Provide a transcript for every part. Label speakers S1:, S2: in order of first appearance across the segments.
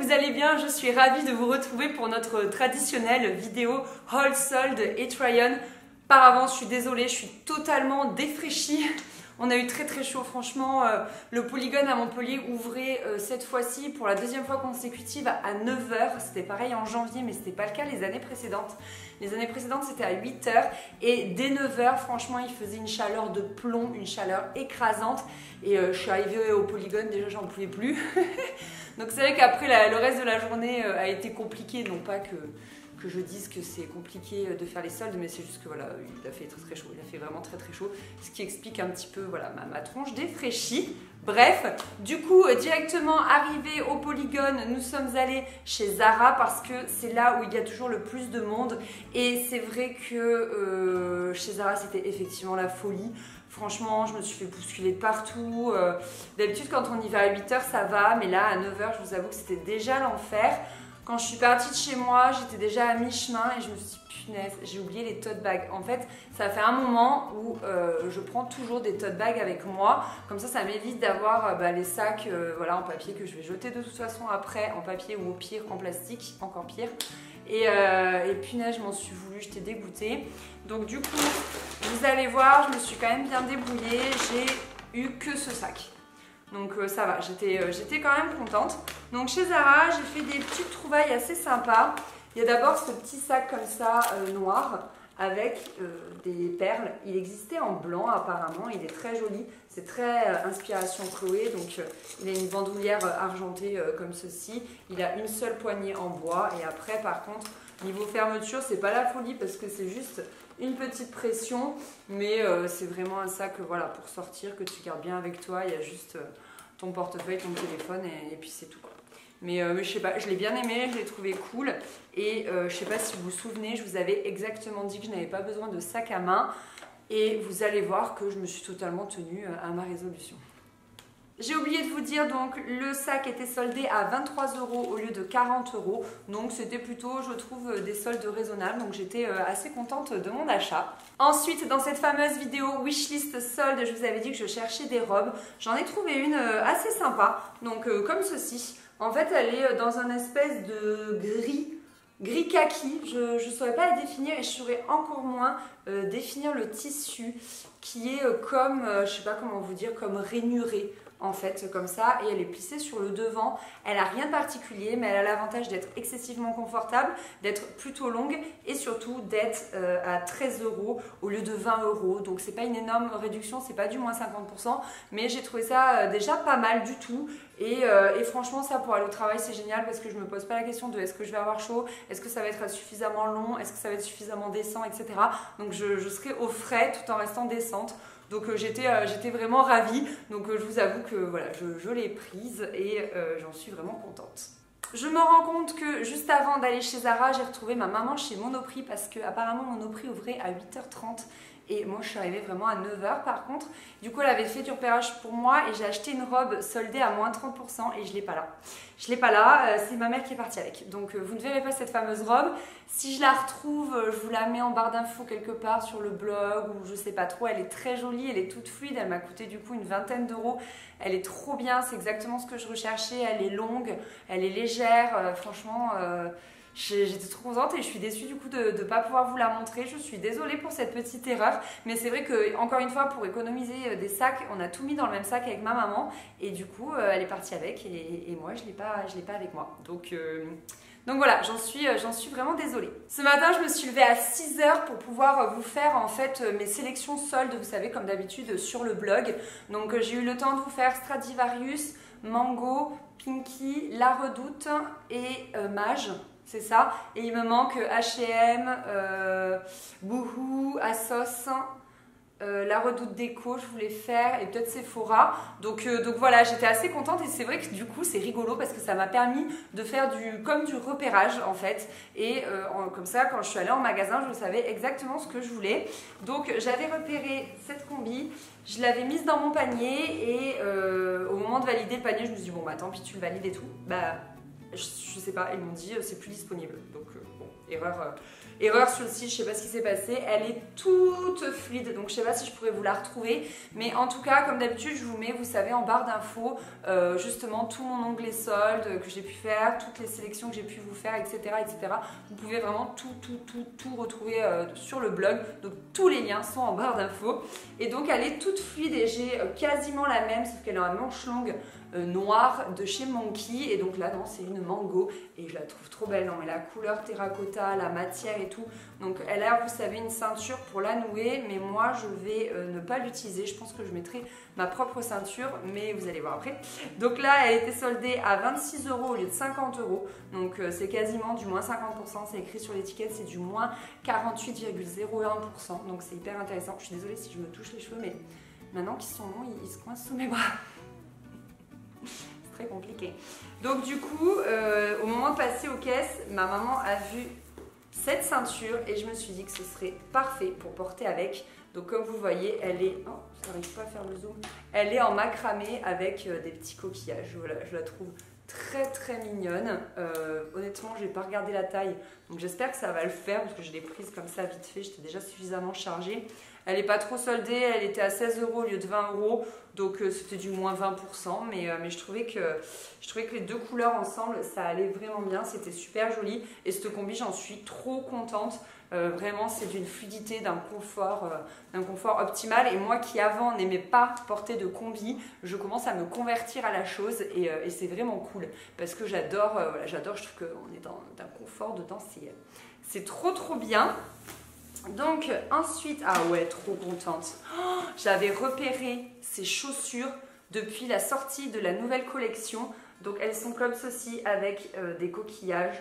S1: vous allez bien, je suis ravie de vous retrouver pour notre traditionnelle vidéo Haul, Sold et Try-On. Par avance, je suis désolée, je suis totalement défraîchie. On a eu très très chaud, franchement. Le Polygone à Montpellier ouvrait cette fois-ci pour la deuxième fois consécutive à 9 h. C'était pareil en janvier, mais ce n'était pas le cas les années précédentes. Les années précédentes, c'était à 8 h. Et dès 9 h, franchement, il faisait une chaleur de plomb, une chaleur écrasante. Et je suis arrivée au Polygone, déjà, j'en pouvais plus. Donc c'est vrai qu'après, le reste de la journée a été compliqué. Non pas que je dise que c'est compliqué de faire les soldes, mais c'est juste que voilà, il a fait très très chaud, il a fait vraiment très très chaud, ce qui explique un petit peu voilà, ma tronche défraîchie. Bref, du coup, directement arrivé au Polygone, nous sommes allés chez Zara parce que c'est là où il y a toujours le plus de monde. Et c'est vrai que chez Zara, c'était effectivement la folie. Franchement, je me suis fait bousculer de partout. D'habitude, quand on y va à 8 h, ça va, mais là, à 9 h, je vous avoue que c'était déjà l'enfer. Quand je suis partie de chez moi, j'étais déjà à mi-chemin et je me suis dit, punaise, j'ai oublié les tote bags. En fait, ça fait un moment où je prends toujours des tote bags avec moi. Comme ça m'évite d'avoir les sacs voilà, en papier que je vais jeter de toute façon après, en papier ou au pire en plastique, encore pire. Et punaise, je m'en suis voulu, j'étais dégoûtée. Donc du coup, vous allez voir, je me suis quand même bien débrouillée. J'ai eu que ce sac. Donc ça va, j'étais quand même contente. Donc chez Zara, j'ai fait des petites trouvailles assez sympas. Il y a d'abord ce petit sac comme ça, noir, avec des perles. Il existait en blanc apparemment, il est très joli. C'est très inspiration Chloé, donc il a une bandoulière argentée comme ceci. Il a une seule poignée en bois et après par contre, niveau fermeture, c'est pas la folie parce que c'est juste une petite pression, mais c'est vraiment un sac voilà, pour sortir, que tu gardes bien avec toi. Il y a juste ton portefeuille, ton téléphone et puis c'est tout. Mais je sais pas, je l'ai bien aimé, je l'ai trouvé cool. Et je sais pas si vous vous souvenez, je vous avais exactement dit que je n'avais pas besoin de sac à main. Et vous allez voir que je me suis totalement tenue à ma résolution. J'ai oublié de vous dire, donc le sac était soldé à 23 € au lieu de 40 €. Donc c'était plutôt, je trouve, des soldes raisonnables. Donc j'étais assez contente de mon achat. Ensuite, dans cette fameuse vidéo wishlist solde, je vous avais dit que je cherchais des robes. J'en ai trouvé une assez sympa. Donc comme ceci. En fait, elle est dans un espèce de gris kaki. Je ne saurais pas la définir et je saurais encore moins définir le tissu qui est comme, je ne sais pas comment vous dire, comme rainuré. En fait, comme ça, et elle est plissée sur le devant. Elle n'a rien de particulier, mais elle a l'avantage d'être excessivement confortable, d'être plutôt longue et surtout d'être à 13 € au lieu de 20 €. Donc c'est pas une énorme réduction, c'est pas du moins 50%, mais j'ai trouvé ça déjà pas mal du tout. Et franchement, ça pour aller au travail, c'est génial parce que je me pose pas la question de est-ce que je vais avoir chaud, est-ce que ça va être suffisamment long, est-ce que ça va être suffisamment décent, etc. Donc je serai au frais tout en restant décente. Donc j'étais vraiment ravie, donc je vous avoue que voilà, je l'ai prise et j'en suis vraiment contente. Je me rends compte que juste avant d'aller chez Zara, j'ai retrouvé ma maman chez Monoprix parce que apparemment Monoprix ouvrait à 8 h 30 et moi je suis arrivée vraiment à 9 h par contre. Du coup elle avait fait du repérage pour moi et j'ai acheté une robe soldée à moins 30% et je l'ai pas là. Je l'ai pas là, c'est ma mère qui est partie avec. Donc vous ne verrez pas cette fameuse robe. Si je la retrouve, je vous la mets en barre d'infos quelque part sur le blog ou je sais pas trop. Elle est très jolie, elle est toute fluide, elle m'a coûté du coup une vingtaine d'euros. Elle est trop bien, c'est exactement ce que je recherchais. Elle est longue, elle est légère, franchement... J'étais trop contente et je suis déçue du coup de ne pas pouvoir vous la montrer. Je suis désolée pour cette petite erreur. Mais c'est vrai que, encore une fois, pour économiser des sacs, on a tout mis dans le même sac avec ma maman. Et du coup, elle est partie avec et moi, je l'ai pas avec moi. Donc voilà, j'en suis vraiment désolée. Ce matin, je me suis levée à 6 h pour pouvoir vous faire en fait mes sélections soldes, vous savez, comme d'habitude sur le blog. Donc j'ai eu le temps de vous faire Stradivarius, Mango, Pinky, La Redoute et Mage. C'est ça, et il me manque H&M, Boohoo, Asos, La Redoute Déco, je voulais faire, et peut-être Sephora. Donc voilà, j'étais assez contente et c'est vrai que du coup c'est rigolo parce que ça m'a permis de faire comme du repérage en fait. Et comme ça, quand je suis allée en magasin, je savais exactement ce que je voulais. Donc j'avais repéré cette combi, je l'avais mise dans mon panier et au moment de valider le panier, je me suis dit bon bah tant pis tu le valides et tout. Bah je sais pas, ils m'ont dit c'est plus disponible. Donc bon, erreur sur le site, je sais pas ce qui s'est passé. Elle est toute fluide, donc je sais pas si je pourrais vous la retrouver. Mais en tout cas, comme d'habitude, je vous mets, vous savez, en barre d'infos, justement tout mon onglet solde que j'ai pu faire, toutes les sélections que j'ai pu vous faire, etc., etc. Vous pouvez vraiment tout retrouver sur le blog. Donc tous les liens sont en barre d'infos. Et donc elle est toute fluide et j'ai quasiment la même, sauf qu'elle a un manche longue noire de chez Monkey. Et donc là, non, c'est une mango et je la trouve trop belle. Non, mais la couleur terracotta, la matière et tout. Donc elle a, vous savez, une ceinture pour la nouer, mais moi je vais ne pas l'utiliser. Je pense que je mettrai ma propre ceinture, mais vous allez voir après. Donc là, elle était soldée à 26 € au lieu de 50 €. Donc c'est quasiment du moins 50%. C'est écrit sur l'étiquette, c'est du moins 48,01%. Donc c'est hyper intéressant. Je suis désolée si je me touche les cheveux, mais maintenant qu'ils sont longs, ils se coincent sous mes bras. C'est très compliqué. Donc du coup, au moment de passer aux caisses, ma maman a vu cette ceinture et je me suis dit que ce serait parfait pour porter avec. Donc comme vous voyez, elle est... Oh, j'arrive pas à faire le zoom. Elle est en macramé avec des petits coquillages. Voilà, je la trouve très mignonne. Honnêtement, je n'ai pas regardé la taille. Donc j'espère que ça va le faire parce que je l'ai prise comme ça vite fait. J'étais déjà suffisamment chargée. Elle n'est pas trop soldée. Elle était à 16 € au lieu de 20 €. Donc c'était du moins 20%. Mais je trouvais que les deux couleurs ensemble, ça allait vraiment bien. C'était super joli. Et cette combi, j'en suis trop contente. Vraiment, c'est d'une fluidité, d'un confort optimal. Et moi qui avant n'aimais pas porter de combi, je commence à me convertir à la chose et c'est vraiment cool parce que j'adore, voilà, j'adore. Je trouve qu'on est dans un confort dedans, c'est trop bien. Donc ensuite, ah ouais, trop contente. Oh, j'avais repéré ces chaussures depuis la sortie de la nouvelle collection. Donc elles sont comme ceci avec des coquillages.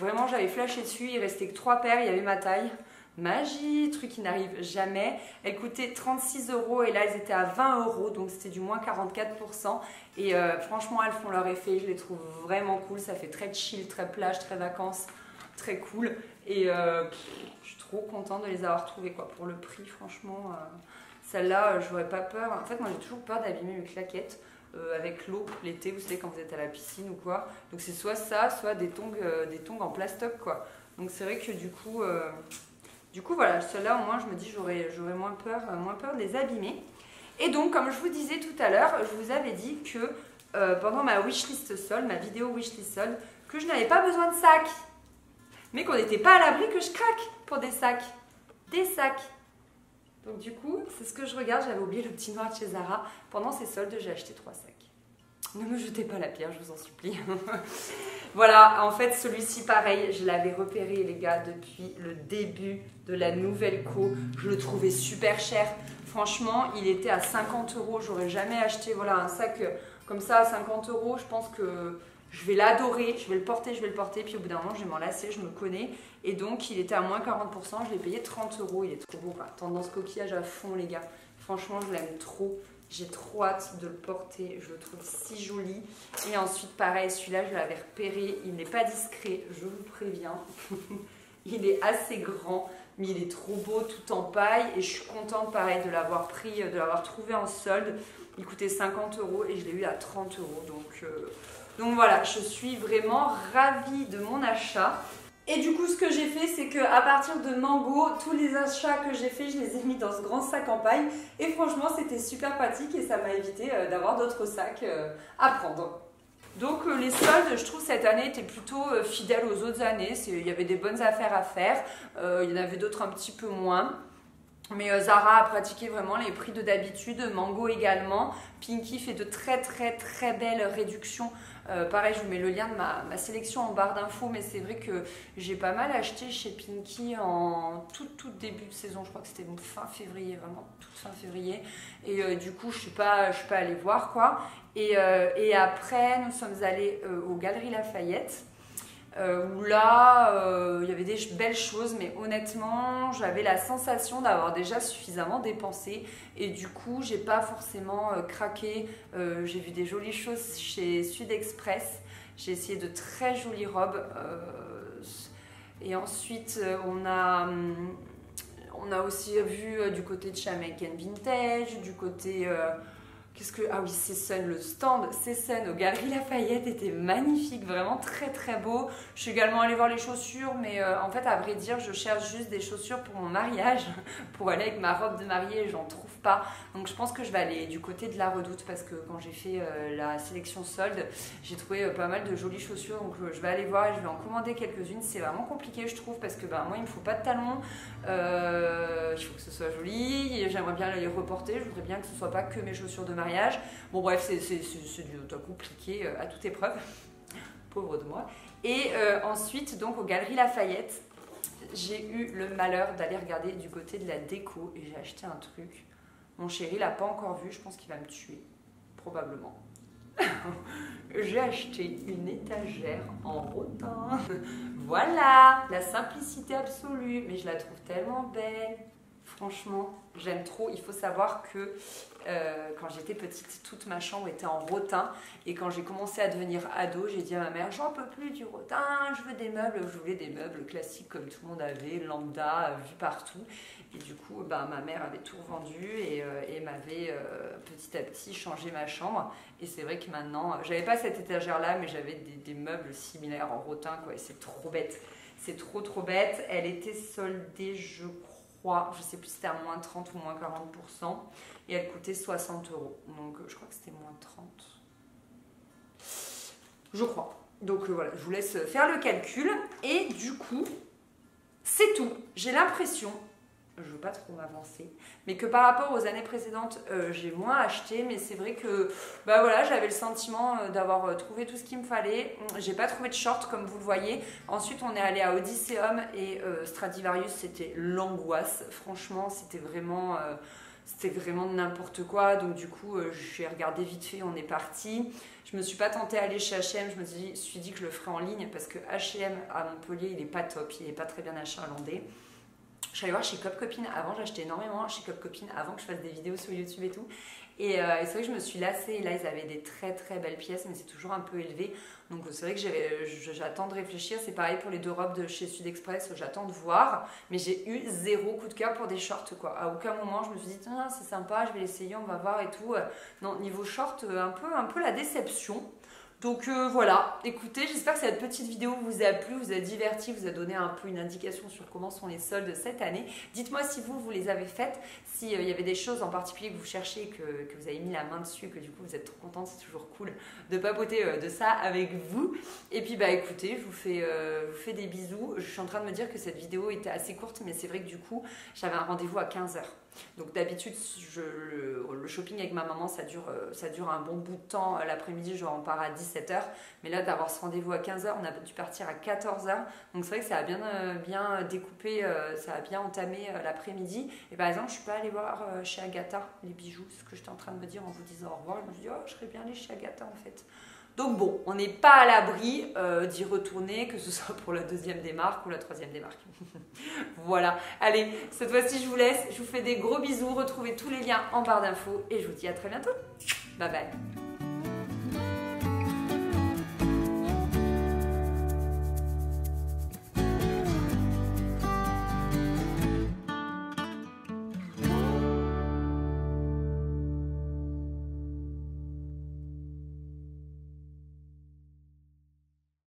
S1: Vraiment, j'avais flashé dessus, il restait que 3 paires, il y avait ma taille. Magie, truc qui n'arrive jamais. Elles coûtaient 36 € et là elles étaient à 20 €, donc c'était du moins 44%. Et franchement, elles font leur effet, je les trouve vraiment cool. Ça fait très chill, très plage, très vacances, très cool. Et je suis trop contente de les avoir trouvées quoi. Pour le prix, franchement, celle-là, j'aurais pas peur. En fait, moi j'ai toujours peur d'abîmer mes claquettes. Avec l'eau l'été, vous savez, quand vous êtes à la piscine ou quoi. Donc c'est soit ça, soit des tongs en plastoc quoi. Donc c'est vrai que du coup voilà, celle-là au moins je me dis j'aurais moins peur de les abîmer. Et donc comme je vous disais tout à l'heure, je vous avais dit que pendant ma wishlist solde, ma vidéo wishlist solde, que je n'avais pas besoin de sacs. Mais qu'on n'était pas à l'abri que je craque pour des sacs. Des sacs. Donc du coup, c'est ce que je regarde, j'avais oublié le petit noir de chez Zara. Pendant ces soldes, j'ai acheté 3 sacs. Ne me jetez pas la pierre, je vous en supplie. Voilà, en fait, celui-ci, pareil, je l'avais repéré, les gars, depuis le début de la nouvelle co. Je le trouvais super cher. Franchement, il était à 50 €. J'aurais jamais acheté voilà, un sac comme ça à 50 €. Je pense que je vais l'adorer, je vais le porter. Puis au bout d'un moment, je vais m'en lasser, je me connais. Et donc, il était à moins 40%. Je l'ai payé 30 €. Il est trop beau. Tendance coquillage à fond, les gars. Franchement, je l'aime trop. J'ai trop hâte de le porter. Je le trouve si joli. Et ensuite, pareil, celui-là, je l'avais repéré. Il n'est pas discret, je vous préviens. Il est assez grand, mais il est trop beau, tout en paille. Et je suis contente, pareil, de l'avoir pris, de l'avoir trouvé en solde. Il coûtait 50 € et je l'ai eu à 30 €. Donc voilà, je suis vraiment ravie de mon achat. Et du coup, ce que j'ai fait, c'est qu'à partir de Mango, tous les achats que j'ai fait, je les ai mis dans ce grand sac en paille. Et franchement, c'était super pratique et ça m'a évité d'avoir d'autres sacs à prendre. Donc les soldes, je trouve cette année étaient plutôt fidèles aux autres années. Il y avait des bonnes affaires à faire. Il y en avait d'autres un petit peu moins. Mais Zara a pratiqué vraiment les prix de d'habitude, Mango également. Pinky fait de très belles réductions. Pareil, je vous mets le lien de ma sélection en barre d'infos, mais c'est vrai que j'ai pas mal acheté chez Pinky en tout début de saison. Je crois que c'était fin février, vraiment toute fin février. Et du coup, je suis pas allée voir quoi. Et après, nous sommes allés aux Galeries Lafayette. Où là, il y avait des belles choses, mais honnêtement, j'avais la sensation d'avoir déjà suffisamment dépensé et du coup, j'ai pas forcément craqué. J'ai vu des jolies choses chez Sud Express. J'ai essayé de très jolies robes. Et ensuite, on a aussi vu du côté de chez American Vintage, du côté... Qu'est-ce que... Ah oui, Cesson, le stand Cesson aux Galeries Lafayette était magnifique, vraiment très très beau. Je suis également allée voir les chaussures, mais en fait, à vrai dire, je cherche juste des chaussures pour mon mariage, pour aller avec ma robe de mariée, et j'en trouve pas. Donc je pense que je vais aller du côté de la Redoute, parce que quand j'ai fait la sélection solde, j'ai trouvé pas mal de jolies chaussures, donc je vais aller voir et je vais en commander quelques-unes. C'est vraiment compliqué, je trouve, parce que moi, il me faut pas de talons, il faut que ce soit joli, j'aimerais bien les reporter, je voudrais bien que ce soit pas que mes chaussures de mariage. Bon bref, c'est du compliqué à toute épreuve, pauvre de moi. Et ensuite, donc aux Galeries Lafayette, j'ai eu le malheur d'aller regarder du côté de la déco et j'ai acheté un truc. Mon chéri l'a pas encore vu, je pense qu'il va me tuer, probablement. J'ai acheté une étagère en rotin. Voilà, la simplicité absolue, mais je la trouve tellement belle. Franchement, j'aime trop. Il faut savoir que quand j'étais petite, toute ma chambre était en rotin. Et quand j'ai commencé à devenir ado, j'ai dit à ma mère, j'en peux plus du rotin, je veux des meubles. Je voulais des meubles classiques comme tout le monde avait, lambda, vu partout. Et du coup, ma mère avait tout revendu et m'avait petit à petit changé ma chambre. Et c'est vrai que maintenant, j'avais pas cette étagère-là, mais j'avais des meubles similaires en rotin, quoi. Et c'est trop bête. C'est trop trop bête. Elle était soldée, je crois, je sais plus si c'était à moins 30 ou moins 40%, et elle coûtait 60 €. Donc je crois que c'était moins 30. Je crois. Donc voilà, je vous laisse faire le calcul. Et du coup, c'est tout. J'ai l'impression, je ne veux pas trop m'avancer, mais que par rapport aux années précédentes, j'ai moins acheté, mais c'est vrai que voilà, j'avais le sentiment d'avoir trouvé tout ce qu'il me fallait. J'ai pas trouvé de short comme vous le voyez. Ensuite, on est allé à Odysseum et Stradivarius, c'était l'angoisse. Franchement, c'était vraiment n'importe quoi. Donc du coup, j'ai regardé vite fait, on est parti. Je me suis pas tentée à aller chez H&M, je me suis dit que je le ferais en ligne parce que H&M à Montpellier, il est pas top, il est pas très bien achalandé. Je suis allée voir chez Cop Copine avant, j'achetais énormément chez Cop Copine avant que je fasse des vidéos sur YouTube et tout. Et c'est vrai que je me suis lassée. Et là, ils avaient des très très belles pièces, mais c'est toujours un peu élevé. Donc c'est vrai que j'attends de réfléchir. C'est pareil pour les deux robes de chez Sud Express, j'attends de voir. Mais j'ai eu zéro coup de cœur pour des shorts, quoi. À aucun moment, je me suis dit, ah, c'est sympa, je vais l'essayer, on va voir et tout. Non, niveau short, un peu la déception. Donc voilà, écoutez, j'espère que cette petite vidéo vous a plu, vous a diverti, vous a donné un peu une indication sur comment sont les soldes cette année. Dites-moi si vous les avez faites, s'il y avait des choses en particulier que vous cherchez, que vous avez mis la main dessus, que du coup vous êtes trop contente, c'est toujours cool de papoter de ça avec vous. Et puis écoutez, je vous fais des bisous. Je suis en train de me dire que cette vidéo était assez courte, mais c'est vrai que du coup, j'avais un rendez-vous à 15 h. Donc d'habitude, le shopping avec ma maman, ça dure un bon bout de temps. L'après-midi, genre on part à 17 h. Mais là, d'avoir ce rendez-vous à 15 h, on a dû partir à 14 h. Donc c'est vrai que ça a bien découpé, ça a bien entamé l'après-midi. Et par exemple, je suis pas allée voir chez Agatha les bijoux, c'est ce que j'étais en train de me dire en vous disant au revoir. Je me suis dit, oh, je serais bien allée chez Agatha en fait. Donc bon, on n'est pas à l'abri d'y retourner, que ce soit pour la deuxième démarque ou la troisième démarque. Voilà, allez, cette fois-ci je vous laisse, je vous fais des gros bisous, retrouvez tous les liens en barre d'infos et je vous dis à très bientôt. Bye bye.